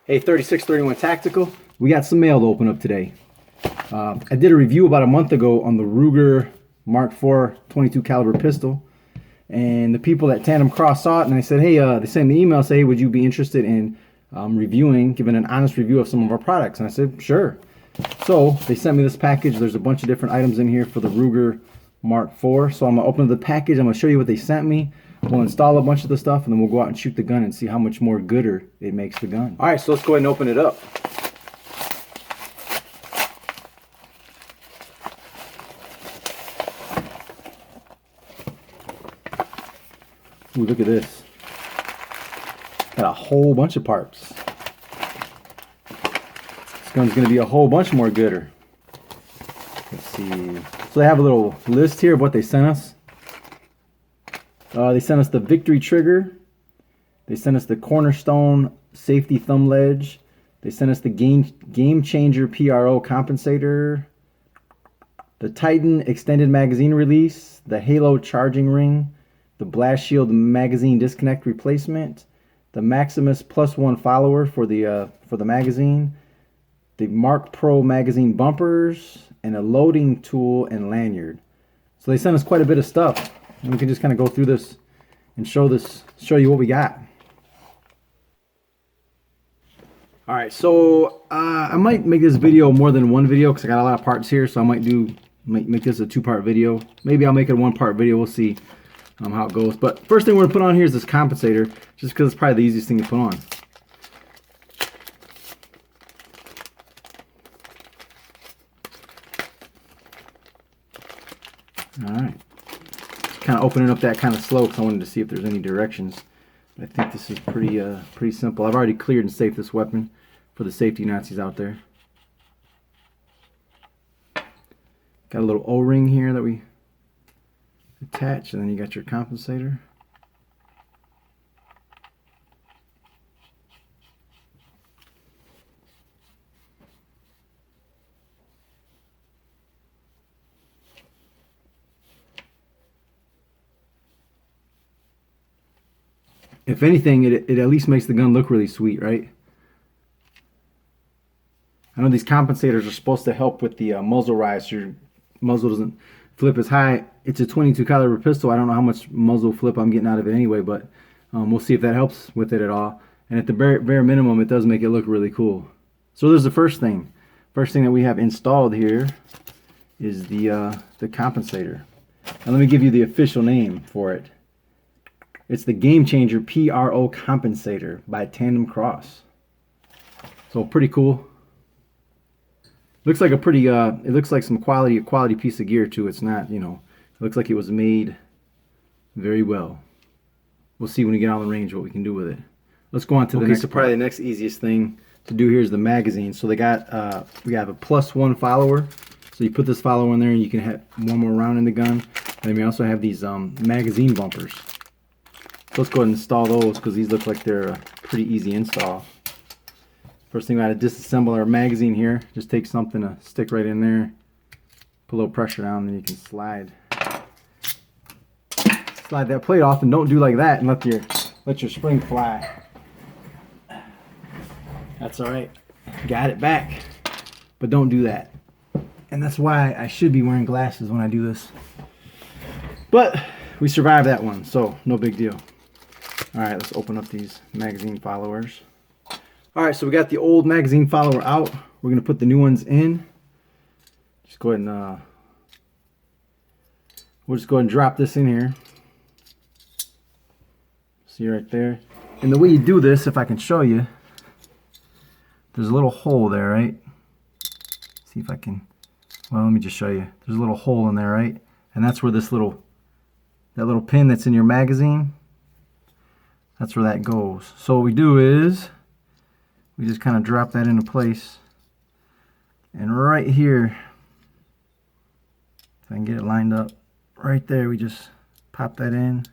Hey, 3631 Tactical, we got some mail to open up today. I did a review about a month ago on the Ruger Mark IV 22 caliber pistol, and the people at Tandemkross saw it and they said, hey, they sent me an email, say, hey, would you be interested in giving an honest review of some of our products? And I said, sure. So they sent me this package. There's a bunch of different items in here for the Ruger Mark IV. So I'm gonna open up the package. I'm gonna show you what they sent me. We'll install a bunch of the stuff and then we'll go out and shoot the gun and see how much more gooder it makes the gun. All right, so let's go ahead and open it up. Ooh, look at this. Got a whole bunch of parts. This gun's gonna be a whole bunch more gooder. Let's see. So they have a little list here of what they sent us. They sent us the Victory Trigger. They sent us the Cornerstone Safety Thumb Ledge. They sent us the Game Changer PRO Compensator. The Titan Extended Magazine Release. The Halo Charging Ring. The Blast Shield Magazine Disconnect Replacement. The Maximus +1 follower for the magazine. The Mark Pro magazine bumpers. And a loading tool and lanyard. So they sent us quite a bit of stuff. And we can just kind of go through this and show you what we got. All right, so I might make this video more than one video because I got a lot of parts here, so I might make this a two-part video. Maybe I'll make it a one-part video. We'll see how it goes. But first thing we're gonna put on here is this compensator, just because it's probably the easiest thing to put on. All right. Kind of opening up that kind of slow because I wanted to see if there's any directions. I think this is pretty simple. I've already cleared and saved this weapon for the safety Nazis out there. Got a little O-ring here that we attach, and then you got your compensator. If anything, it at least makes the gun look really sweet, right? I know these compensators are supposed to help with the muzzle rise, so your muzzle doesn't flip as high. It's a 22 caliber pistol. I don't know how much muzzle flip I'm getting out of it anyway, but we'll see if that helps with it at all. And at the bare minimum, it does make it look really cool. So there's the first thing. First thing that we have installed here is the compensator. And let me give you the official name for it. It's the Game Changer PRO Compensator by Tandemkross. So pretty cool. Looks like a pretty it looks like some quality piece of gear too. It's not, you know, it looks like it was made very well. We'll see when we get on the range what we can do with it. Let's go on to the next. So probably the next easiest thing to do here is the magazine. So they got we have a +1 follower. So you put this follower in there and you can have one more round in the gun. And then we also have these magazine bumpers. So let's go ahead and install those because these look like they're a pretty easy install. First thing, we got to disassemble our magazine here. Just take something to stick right in there, put a little pressure down, and then you can slide that plate off. And don't do like that and let your spring fly. That's all right. Got it back, but don't do that. And that's why I should be wearing glasses when I do this. But we survived that one, so no big deal. All right, let's open up these magazine followers. All right, so we got the old magazine follower out. We're gonna put the new ones in. Just go ahead and we'll just go ahead and drop this in here. See right there. And the way you do this, if I can show you, there's a little hole there, right? See if I can. Well, let me just show you. There's a little hole in there, right? And that's where that little pin that's in your magazine. That's where that goes. So what we do is we just kind of drop that into place. And right here, if I can get it lined up, right there, we just pop that in,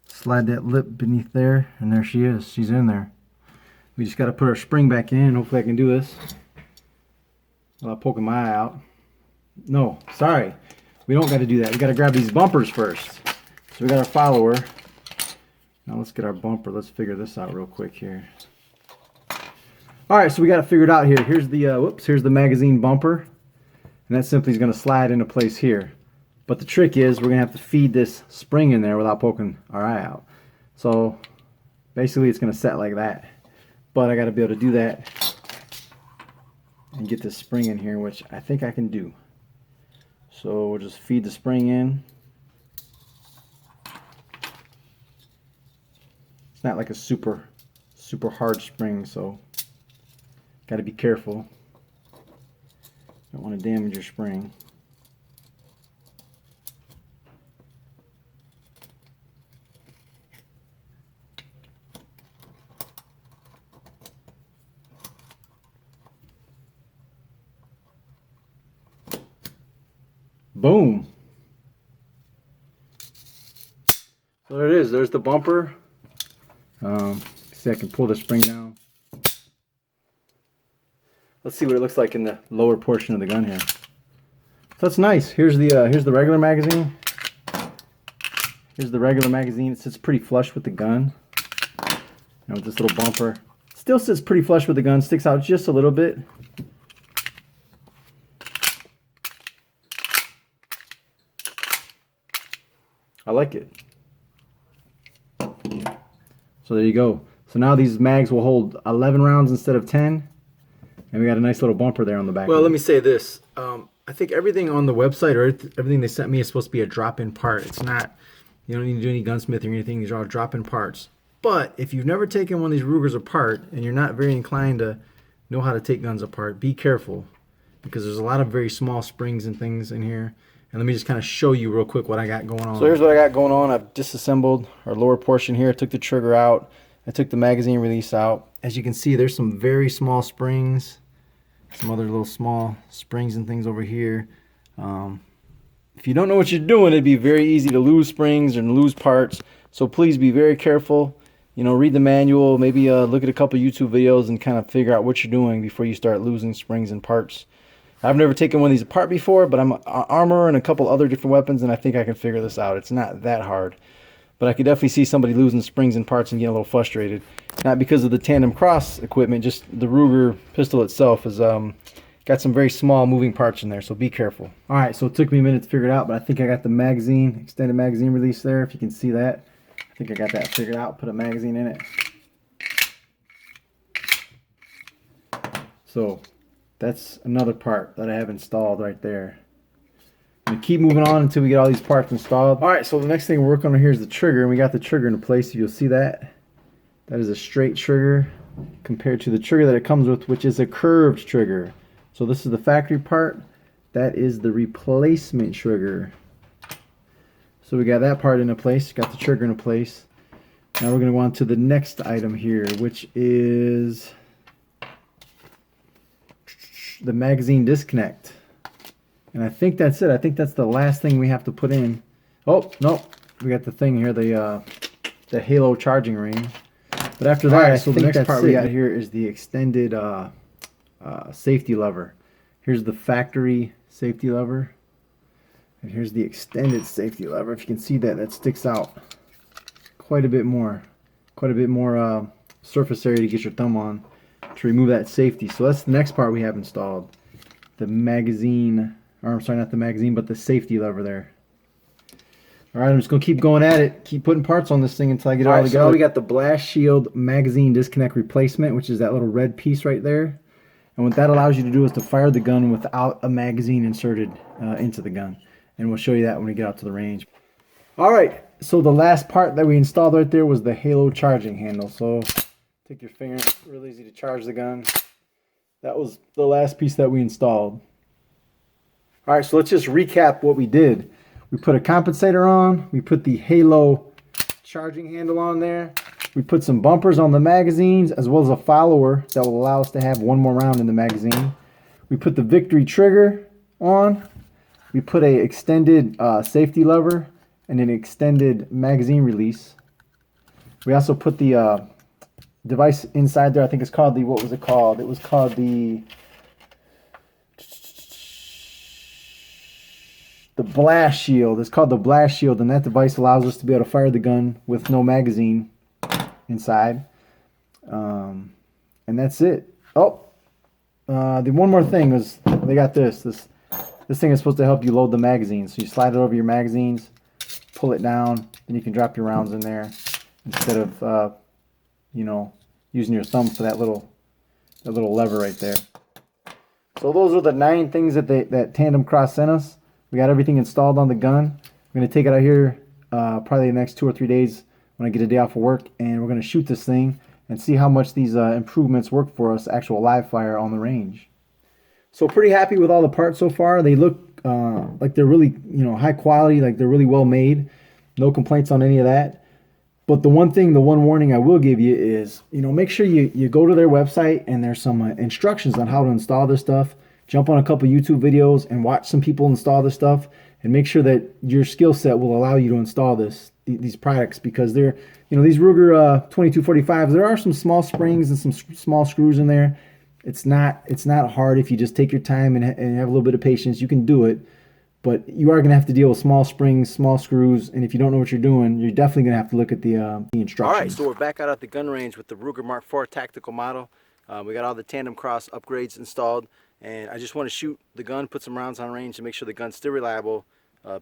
slide that lip beneath there, and there she is. She's in there. We just got to put our spring back in. Hopefully I can do this without poking my eye out. No, sorry. We don't got to do that. We got to grab these bumpers first. So we got our follower. Now let's get our bumper. Let's figure this out real quick here. All right, so we got it figured out here. Here's the here's the magazine bumper, and that simply is going to slide into place here. But the trick is we're going to have to feed this spring in there without poking our eye out. So basically it's going to set like that. But I got to be able to do that and get this spring in here, which I think I can do. So we'll just feed the spring in. It's not like a super hard spring, so got to be careful. Don't want to damage your spring. Boom. So there it is. There's the bumper. See, I can pull the spring down. Let's see what it looks like in the lower portion of the gun here. So that's nice. Here's the regular magazine. Here's the regular magazine. It sits pretty flush with the gun. And with this little bumper, still sits pretty flush with the gun. Sticks out just a little bit. I like it. So there you go. So now these mags will hold 11 rounds instead of 10. And we got a nice little bumper there on the back. Well, let me say this. I think everything on the website or everything they sent me is supposed to be a drop-in part. It's not, you don't need to do any gunsmithing or anything. These are all drop-in parts. But if you've never taken one of these Rugers apart and you're not very inclined to know how to take guns apart, be careful. Because there's a lot of very small springs and things in here. And let me just kind of show you real quick what I got going on. So here's what I got going on. I've disassembled our lower portion here. I took the trigger out. I took the magazine release out. As you can see, there's some very small springs. Some other little small springs and things over here. If you don't know what you're doing, it'd be very easy to lose springs and lose parts. So please be very careful. You know, read the manual. Maybe look at a couple YouTube videos and kind of figure out what you're doing before you start losing springs and parts. I've never taken one of these apart before, but I'm an armor and a couple other different weapons, and I think I can figure this out. It's not that hard. But I could definitely see somebody losing springs and parts and getting a little frustrated. Not because of the Tandemkross equipment, just the Ruger pistol itself has got some very small moving parts in there, so be careful. Alright, so it took me a minute to figure it out, but I think I got the magazine, extended magazine release there, if you can see that. I think I got that figured out, put a magazine in it. So that's another part that I have installed right there. I'm gonna keep moving on until we get all these parts installed. Alright, so the next thing we're working on here is the trigger, and we got the trigger into place, so you'll see that. That is a straight trigger compared to the trigger that it comes with, which is a curved trigger. So this is the factory part. That is the replacement trigger. So we got that part into place, got the trigger into place. Now we're going to go on to the next item here, which is the magazine disconnect. And I think that's it. I think that's the last thing we have to put in. Oh, no. We got the thing here, the Halo charging ring. But after that, right, so the next part we got here is the extended safety lever. Here's the factory safety lever. And here's the extended safety lever. If you can see that, that sticks out quite a bit more. Quite a bit more surface area to get your thumb on to remove that safety. So that's the next part we have installed. The magazine, or I'm sorry, not the magazine, but the safety lever there. Alright, I'm just going to keep going at it. Keep putting parts on this thing until I get it all together. So we got the blast shield magazine disconnect replacement, which is that little red piece right there. And what that allows you to do is to fire the gun without a magazine inserted into the gun. And we'll show you that when we get out to the range. Alright, so the last part that we installed right there was the Halo charging handle. So take your finger, it's real easy to charge the gun. That was the last piece that we installed. Alright, so let's just recap what we did. We put a compensator on, we put the Halo charging handle on there, we put some bumpers on the magazines as well as a follower that will allow us to have one more round in the magazine. We put the Victory trigger on, we put a extended safety lever and an extended magazine release. We also put the device inside there. I think it's called the, what was it called? It was called the blast shield. It's called the blast shield, and that device allows us to be able to fire the gun with no magazine inside. And that's it. Oh, the one more thing is they got this thing is supposed to help you load the magazines. So you slide it over your magazines, pull it down, then you can drop your rounds in there instead of you know, using your thumb for that little lever right there. So those are the 9 things that that Tandemkross sent us. We got everything installed on the gun. We're gonna take it out here probably the next 2 or 3 days when I get a day off of work, and we're gonna shoot this thing and see how much these improvements work for us, actual live fire on the range. So pretty happy with all the parts so far. They look like they're really, high quality, like they're really well made. No complaints on any of that. But the one warning I will give you is, make sure you go to their website and there's some instructions on how to install this stuff. Jump on a couple YouTube videos and watch some people install this stuff, and make sure that your skill set will allow you to install these products, because they're, these Ruger 2245s, there are some small springs and some small screws in there. It's not hard if you just take your time and have a little bit of patience. You can do it, but you are going to have to deal with small springs, small screws, and if you don't know what you're doing, you're definitely going to have to look at the instructions. All right, so we're back out at the gun range with the Ruger Mark IV tactical model. We got all the Tandemkross upgrades installed, and I just want to shoot the gun, put some rounds on range, and make sure the gun's still reliable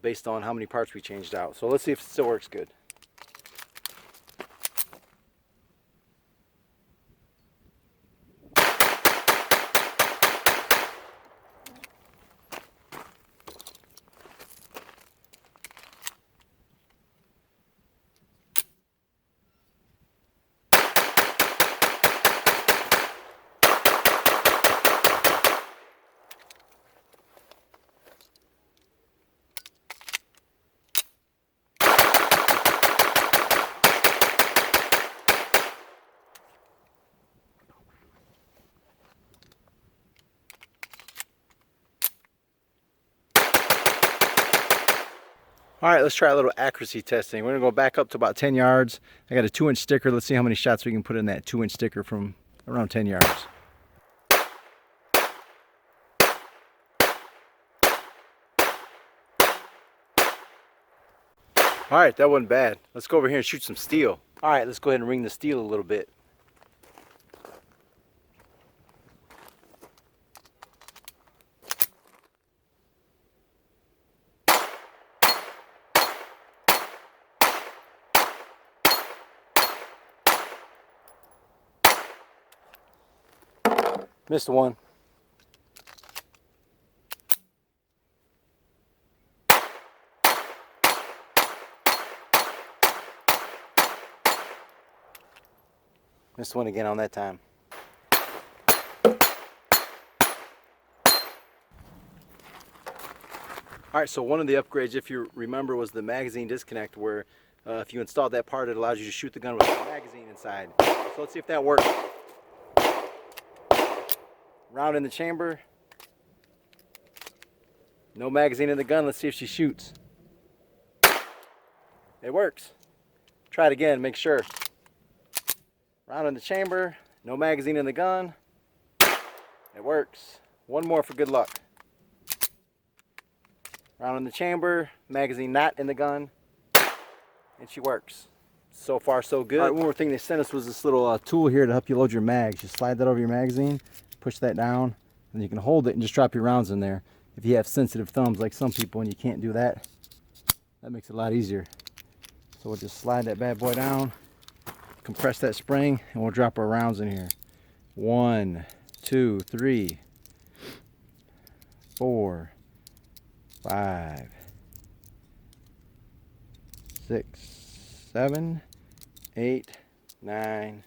based on how many parts we changed out. So let's see if it still works good. All right, let's try a little accuracy testing. We're gonna go back up to about 10 yards. I got a 2-inch sticker. Let's see how many shots we can put in that 2-inch sticker from around 10 yards. All right, that wasn't bad. Let's go over here and shoot some steel. All right, let's go ahead and ring the steel a little bit. Missed one. Missed one again on that time. All right, so one of the upgrades, if you remember, was the magazine disconnect, where if you installed that part, it allows you to shoot the gun with the magazine inside. So let's see if that works. Round in the chamber. No magazine in the gun. Let's see if she shoots. It works. Try it again, make sure. Round in the chamber. No magazine in the gun. It works. One more for good luck. Round in the chamber. Magazine not in the gun. And she works. So far, so good. All right, one more thing they sent us was this little tool here to help you load your mags. Just slide that over your magazine. Push that down, and you can hold it and just drop your rounds in there. If you have sensitive thumbs like some people and you can't do that, that makes it a lot easier. So we'll just slide that bad boy down, compress that spring, and we'll drop our rounds in here. 1, 2, 3, 4, 5, 6, 7, 8, 9,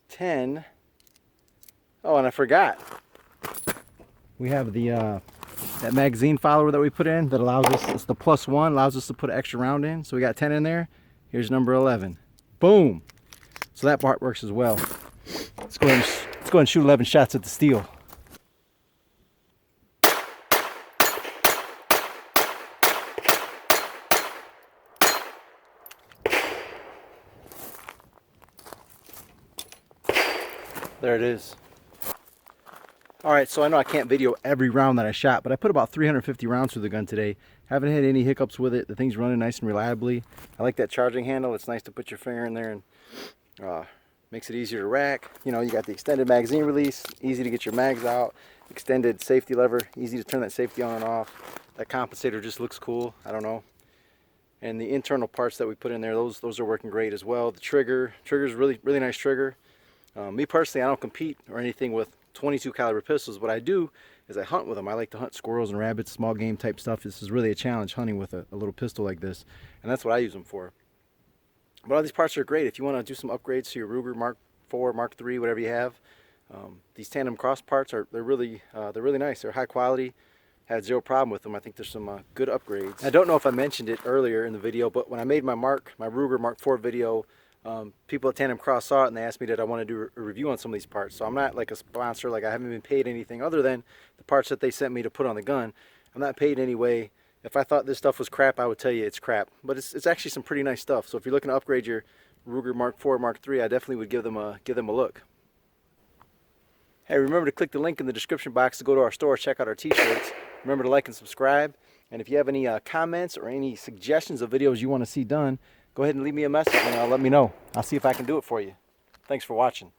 10. Oh, and I forgot. We have the that magazine follower that we put in that allows us, it's the +1, allows us to put an extra round in. So we got 10 in there. Here's number 11. Boom. So that part works as well. Let's go ahead and shoot 11 shots at the steel. There it is. All right, so I know I can't video every round that I shot, but I put about 350 rounds through the gun today. Haven't had any hiccups with it. The thing's running nice and reliably. I like that charging handle. It's nice to put your finger in there and Makes it easier to rack. You know, you got the extended magazine release, easy to get your mags out. Extended safety lever, easy to turn that safety on and off. That compensator just looks cool. I don't know. And the internal parts that we put in there, those are working great as well. The trigger's really nice trigger. Me personally, I don't compete or anything with 22 caliber pistols. What I do is I hunt with them. I like to hunt squirrels and rabbits, small game type stuff. This is really a challenge hunting with a little pistol like this, and that's what I use them for. But all these parts are great if you want to do some upgrades to your Ruger Mark IV, Mark III, whatever you have. These Tandemkross parts they're really nice. They're high quality. Had zero problem with them. I think there's some good upgrades. I don't know if I mentioned it earlier in the video, but when I made my Ruger Mark IV video, people at Tandemkross saw it and they asked me did I want to do a review on some of these parts. So I'm not like a sponsor, like I haven't been paid anything other than the parts that they sent me to put on the gun. I'm not paid anyway. If I thought this stuff was crap, I would tell you it's crap. But it's actually some pretty nice stuff. So if you're looking to upgrade your Ruger Mark IV, Mark III, I definitely would give them a look. Hey, remember to click the link in the description box to go to our store, check out our t-shirts. Remember to like and subscribe. And if you have any comments or any suggestions of videos you want to see done, go ahead and leave me a message and let me know. I'll see if I can do it for you. Thanks for watching.